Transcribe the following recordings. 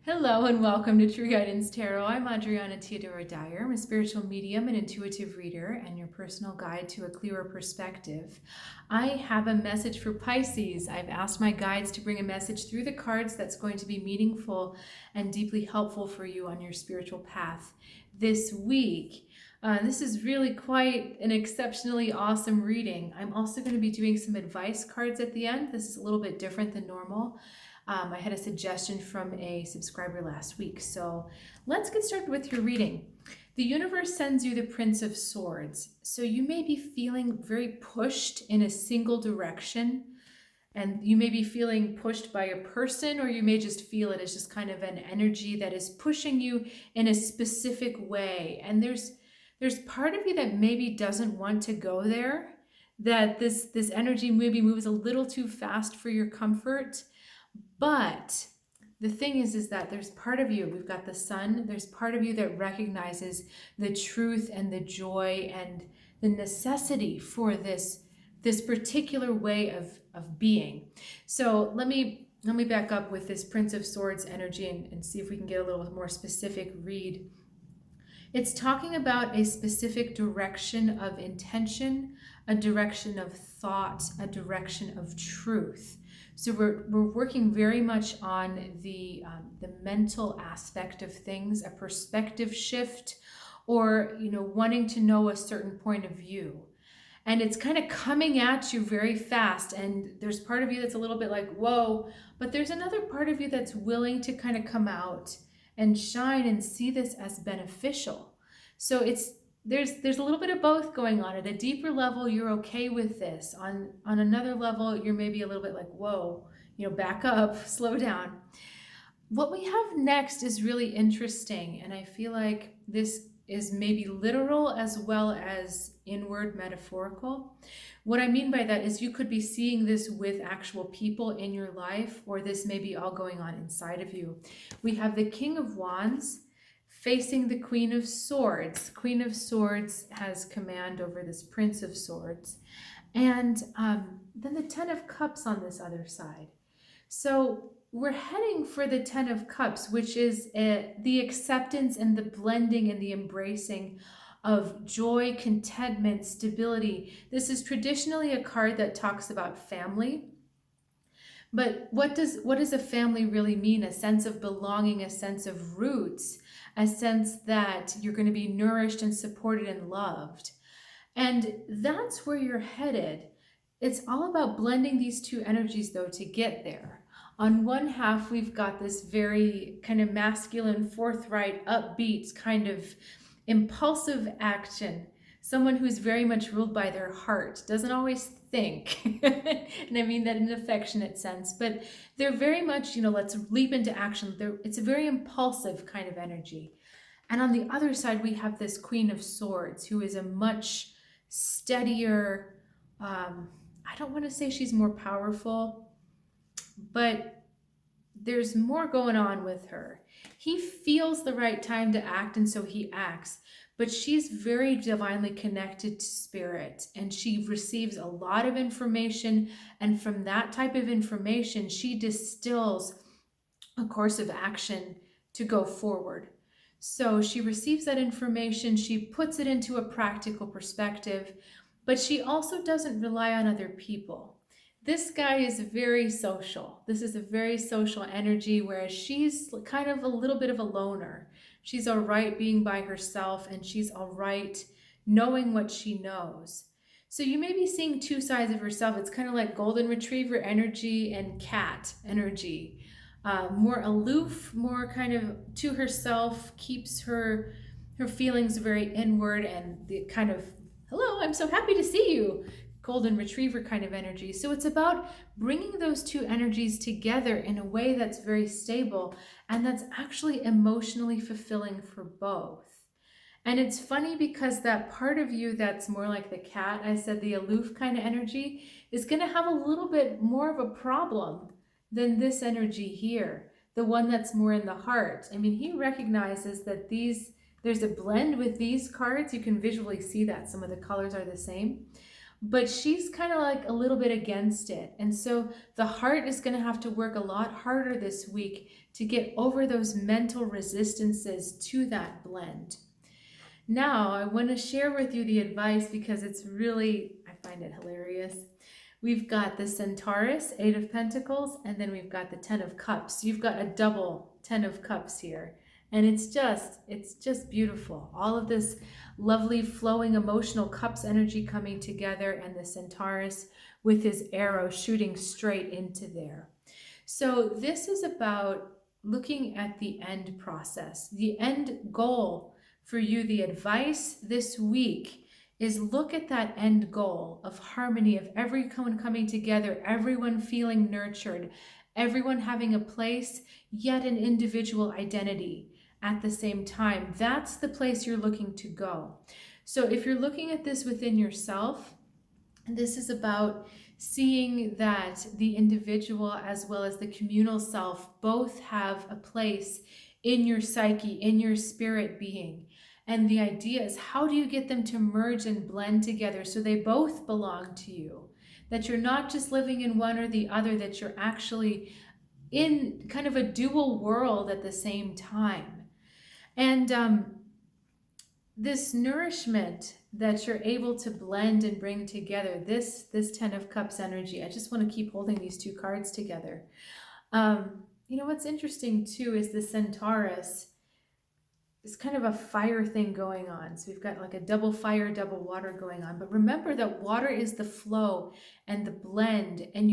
Hello and welcome to True Guidance Tarot. I'm Adriana Teodoro-Dier. I'm a spiritual medium and intuitive reader and your personal guide to a clearer perspective. I have a message for Pisces. I've asked my guides to bring a message through the cards that's going to be meaningful and deeply helpful for you on your spiritual path this week. This is really quite an exceptionally awesome reading. I'm also going to be doing some advice cards at the end. This is a little bit different than normal. I had a suggestion from a subscriber last week. So let's get started with your reading. The universe sends you the Prince of Swords. So you may be feeling very pushed in a single direction, and you may be feeling pushed by a person, or you may just feel it as just kind of an energy that is pushing you in a specific way. And there's part of you that maybe doesn't want to go there, that this energy maybe moves a little too fast for your comfort. But the thing is that there's part of you, we've got the sun, there's part of you that recognizes the truth and the joy and the necessity for this particular way of being. So let me back up with this Prince of Swords energy and see if we can get a little more specific read. It's talking about a specific direction of intention, a direction of thought, a direction of truth. So we're working very much on the mental aspect of things, a perspective shift, or wanting to know a certain point of view. And it's kind of coming at you very fast. And there's part of you that's a little bit like, whoa, but there's another part of you that's willing to kind of come out and shine and see this as beneficial. So there's a little bit of both going on. At a deeper level, you're okay with this. On another level, you're maybe a little bit like, whoa, back up, slow down. What we have next is really interesting, and I feel like this is maybe literal as well as inward metaphorical. What I mean by that is you could be seeing this with actual people in your life, or this may be all going on inside of you. We have the King of Wands facing the Queen of Swords. Queen of Swords has command over this Prince of Swords. And then the Ten of Cups on this other side. So we're heading for the Ten of Cups, which is the acceptance and the blending and the embracing of joy, contentment, stability. This is traditionally a card that talks about family. But what does a family really mean? A sense of belonging, a sense of roots, a sense that you're going to be nourished and supported and loved. And that's where you're headed. It's all about blending these two energies, though, to get there. On one half, we've got this very kind of masculine, forthright, upbeat, kind of impulsive action. Someone who's very much ruled by their heart, doesn't always think. And I mean that in an affectionate sense, but they're very much, let's leap into action. It's a very impulsive kind of energy. And on the other side, we have this Queen of Swords, who is a much steadier, I don't want to say she's more powerful, but there's more going on with her. He feels the right time to act, and so he acts. But she's very divinely connected to spirit, and she receives a lot of information, and from that type of information, she distills a course of action to go forward. So she receives that information, she puts it into a practical perspective, but she also doesn't rely on other people. This guy is very social. This is a very social energy, whereas she's kind of a little bit of a loner. She's all right being by herself, and she's all right knowing what she knows. So you may be seeing two sides of herself. It's kind of like golden retriever energy and cat energy. More aloof, more kind of to herself, keeps her feelings very inward, and the kind of, hello, I'm so happy to see you, golden retriever kind of energy. So it's about bringing those two energies together in a way that's very stable and that's actually emotionally fulfilling for both. And it's funny because that part of you that's more like the cat, I said the aloof kind of energy, is going to have a little bit more of a problem than this energy here, the one that's more in the heart. I mean, he recognizes that there's a blend with these cards. You can visually see that some of the colors are the same. but she's kind of like a little bit against it. And so the heart is going to have to work a lot harder this week to get over those mental resistances to that blend. Now, I want to share with you the advice because it's really, I find it hilarious. We've got the Centaurus, 8 of Pentacles, and then we've got the 10 of Cups. You've got a double 10 of Cups here. And it's just beautiful. All of this lovely flowing emotional cups energy coming together, and the Centaurus with his arrow shooting straight into there. So this is about looking at the end process, the end goal for you. The advice this week is look at that end goal of harmony, of everyone coming together, everyone feeling nurtured, everyone having a place, yet an individual identity at the same time. That's the place you're looking to go. So if you're looking at this within yourself, this is about seeing that the individual as well as the communal self both have a place in your psyche, in your spirit being. And the idea is, how do you get them to merge and blend together so they both belong to you? That you're not just living in one or the other, that you're actually in kind of a dual world at the same time. And this nourishment that you're able to blend and bring together, this 10 of Cups energy, I just want to keep holding these two cards together. You know, what's interesting too is the Centaurus is kind of a fire thing going on. So we've got like a double fire, double water going on. But remember that water is the flow and the blend, and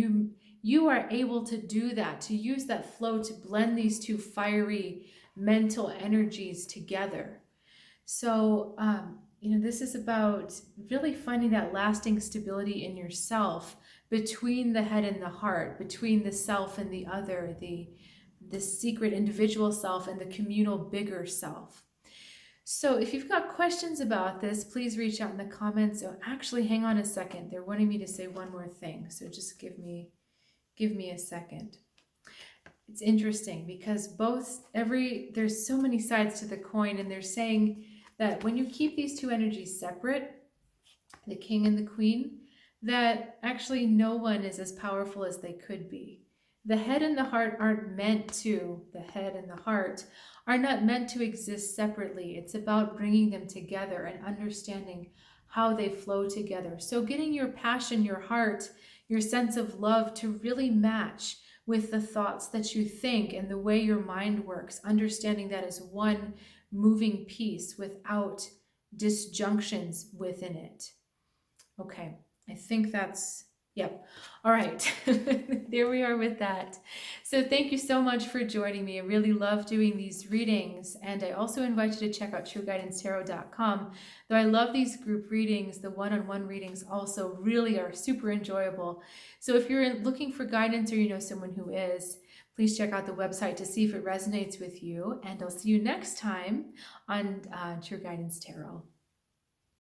you are able to do that, to use that flow to blend these two fiery mental energies together. So, you know, this is about really finding that lasting stability in yourself, between the head and the heart, between the self and the other, the secret individual self and the communal bigger self. So if you've got questions about this, please reach out in the comments. Oh, actually, hang on a second. They're wanting me to say one more thing. So just give me a second. It's interesting because there's so many sides to the coin, and they're saying that when you keep these two energies separate, the king and the queen, that actually no one is as powerful as they could be. The head and the heart the head and the heart are not meant to exist separately. It's about bringing them together and understanding how they flow together. So getting your passion, your heart, your sense of love to really match with the thoughts that you think and the way your mind works, understanding that as one moving piece without disjunctions within it. Okay, I think that's, yep. All right, there we are with that. So thank you so much for joining me. I really love doing these readings, and I also invite you to check out trueguidancetarot.com. Though I love these group readings, the one-on-one readings also really are super enjoyable. So if you're looking for guidance or you know someone who is, please check out the website to see if it resonates with you, and I'll see you next time on True Guidance Tarot.